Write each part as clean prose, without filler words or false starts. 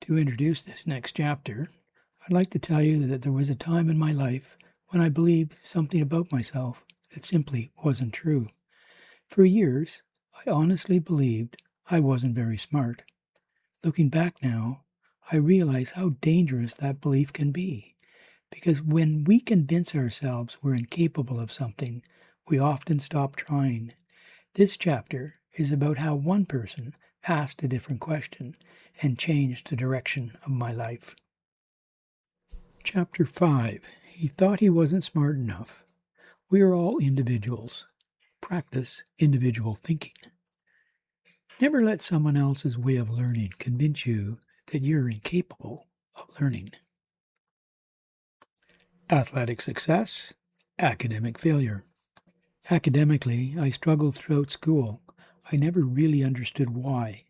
To introduce this next chapter, I'd like to tell you that there was a time in my life when I believed something about myself that simply wasn't true. For years, I honestly believed I wasn't very smart. Looking back now, I realize how dangerous that belief can be, because when we convince ourselves we're incapable of something, we often stop trying. This chapter is about how one person asked a different question and changed the direction of my life. Chapter 5. He thought he wasn't smart enough. We are all individuals. Practice individual thinking. Never let someone else's way of learning convince you that you're incapable of learning. Athletic success, academic failure. Academically, I struggled throughout school. I never really understood why.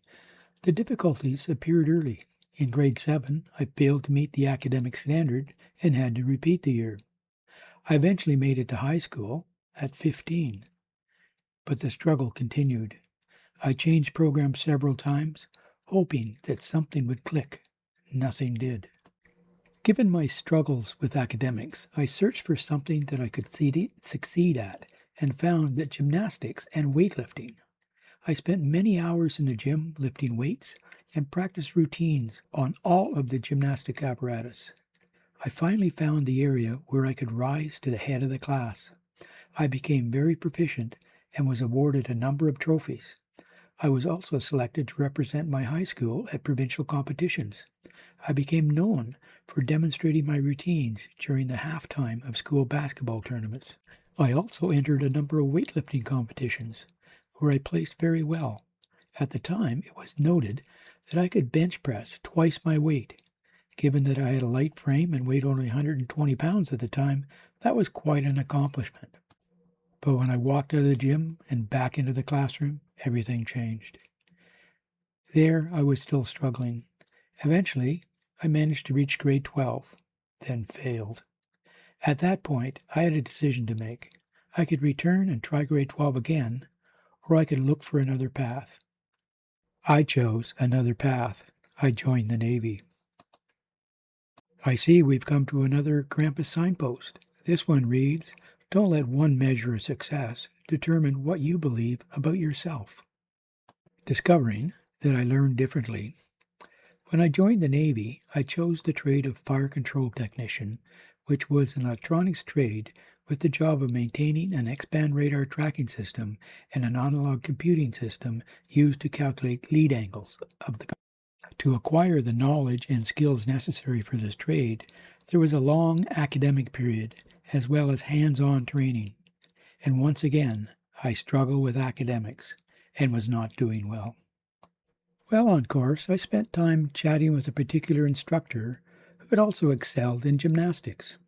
The difficulties appeared early. In grade 7, I failed to meet the academic standard and had to repeat the year. I eventually made it to high school at 15, but the struggle continued. I changed programs several times, hoping that something would click. Nothing did. Given my struggles with academics, I searched for something that I could succeed at and found that gymnastics and weightlifting. I spent many hours in the gym lifting weights and practiced routines on all of the gymnastic apparatus. I finally found the area where I could rise to the head of the class. I became very proficient and was awarded a number of trophies. I was also selected to represent my high school at provincial competitions. I became known for demonstrating my routines during the halftime of school basketball tournaments. I also entered a number of weightlifting competitions, where I placed very well. At the time, it was noted that I could bench press twice my weight. Given that I had a light frame and weighed only 120 pounds at the time, that was quite an accomplishment. But when I walked out of the gym and back into the classroom, everything changed. There, I was still struggling. Eventually, I managed to reach grade 12, then failed. At that point, I had a decision to make. I could return and try grade 12 again, or I could look for another path. I chose another path. I joined the Navy. I see we've come to another Krampus signpost. This one reads, "Don't let one measure of success determine what you believe about yourself." Discovering that I learned differently. When I joined the Navy, I chose the trade of fire control technician, which was an electronics trade with the job of maintaining an X-band radar tracking system and an analog computing system used to calculate lead angles of the gun. To acquire the knowledge and skills necessary for this trade, there was a long academic period as well as hands-on training. And once again, I struggled with academics and was not doing well. While on course, I spent time chatting with a particular instructor who had also excelled in gymnastics.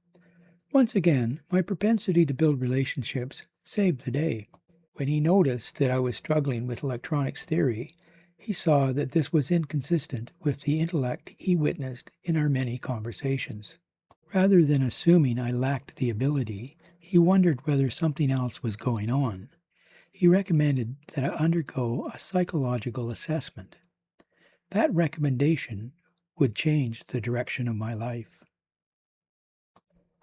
Once again, my propensity to build relationships saved the day. When he noticed that I was struggling with electronics theory, he saw that this was inconsistent with the intellect he witnessed in our many conversations. Rather than assuming I lacked the ability, he wondered whether something else was going on. He recommended that I undergo a psychological assessment. That recommendation would change the direction of my life.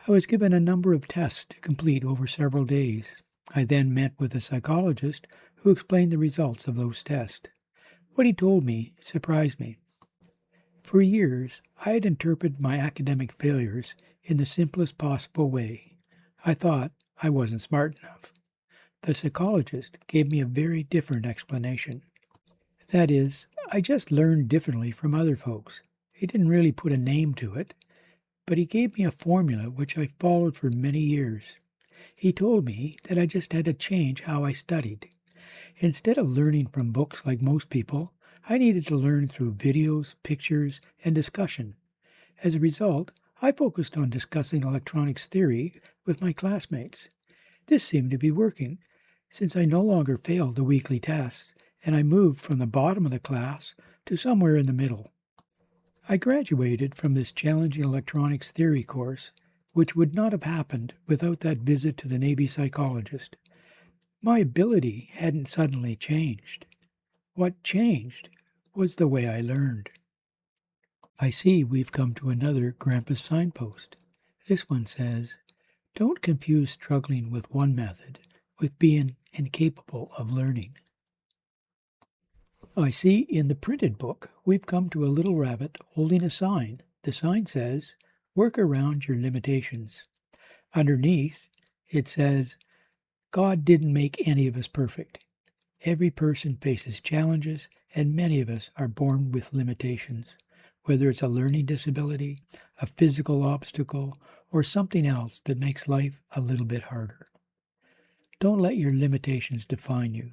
I was given a number of tests to complete over several days. I then met with a psychologist who explained the results of those tests. What he told me surprised me. For years, I had interpreted my academic failures in the simplest possible way. I thought I wasn't smart enough. The psychologist gave me a very different explanation. That is, I just learned differently from other folks. He didn't really put a name to it, but he gave me a formula which I followed for many years. He told me that I just had to change how I studied. Instead of learning from books like most people, I needed to learn through videos, pictures, and discussion. As a result, I focused on discussing electronics theory with my classmates. This seemed to be working, since I no longer failed the weekly tests, and I moved from the bottom of the class to somewhere in the middle. I graduated from this challenging electronics theory course, which would not have happened without that visit to the Navy psychologist. My ability hadn't suddenly changed. What changed was the way I learned. I see we've come to another Grandpa's signpost. This one says, don't confuse struggling with one method with being incapable of learning. I see in the printed book we've come to a little rabbit holding a sign. The sign says, work around your limitations. Underneath, it says, God didn't make any of us perfect. Every person faces challenges, and many of us are born with limitations, whether it's a learning disability, a physical obstacle, or something else that makes life a little bit harder. Don't let your limitations define you.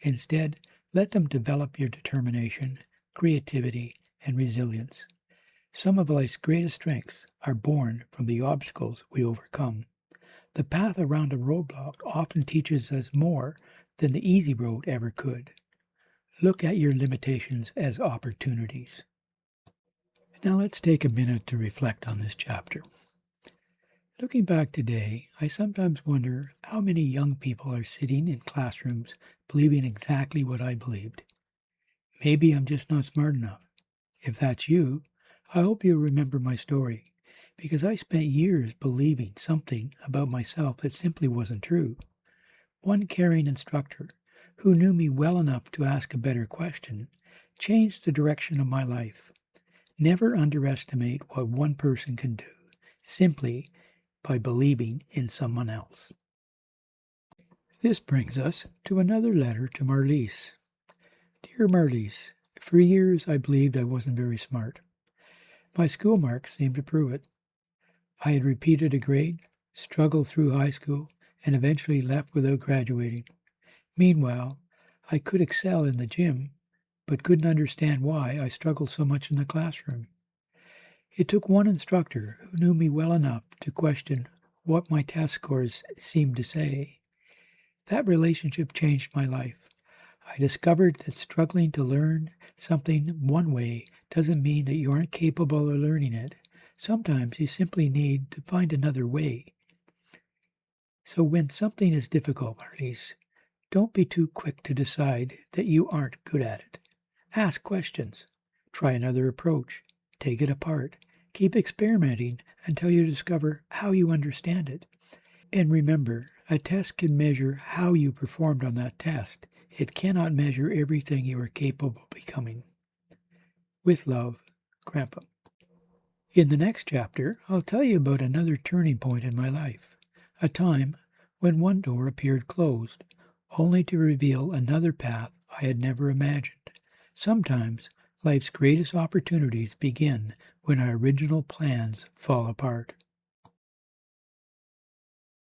Instead, let them develop your determination, creativity, and resilience. Some of life's greatest strengths are born from the obstacles we overcome. The path around a roadblock often teaches us more than the easy road ever could. Look at your limitations as opportunities. Now let's take a minute to reflect on this chapter. Looking back today, I sometimes wonder how many young people are sitting in classrooms believing exactly what I believed. Maybe I'm just not smart enough. If that's you, I hope you remember my story, because I spent years believing something about myself that simply wasn't true. One caring instructor, who knew me well enough to ask a better question, changed the direction of my life. Never underestimate what one person can do, simply by believing in someone else. This brings us to another letter to Marlies. Dear Marlies, for years I believed I wasn't very smart. My school marks seemed to prove it. I had repeated a grade, struggled through high school, and eventually left without graduating. Meanwhile, I could excel in the gym, but couldn't understand why I struggled so much in the classroom. It took one instructor who knew me well enough to question what my test scores seemed to say. That relationship changed my life. I discovered that struggling to learn something one way doesn't mean that you aren't capable of learning it. Sometimes you simply need to find another way. So when something is difficult, Marlies, don't be too quick to decide that you aren't good at it. Ask questions. Try another approach. Take it apart. Keep experimenting until you discover how you understand it. And remember, a test can measure how you performed on that test. It cannot measure everything you are capable of becoming. With love, Grandpa. In the next chapter, I'll tell you about another turning point in my life, a time when one door appeared closed, only to reveal another path I had never imagined. Sometimes life's greatest opportunities begin when our original plans fall apart.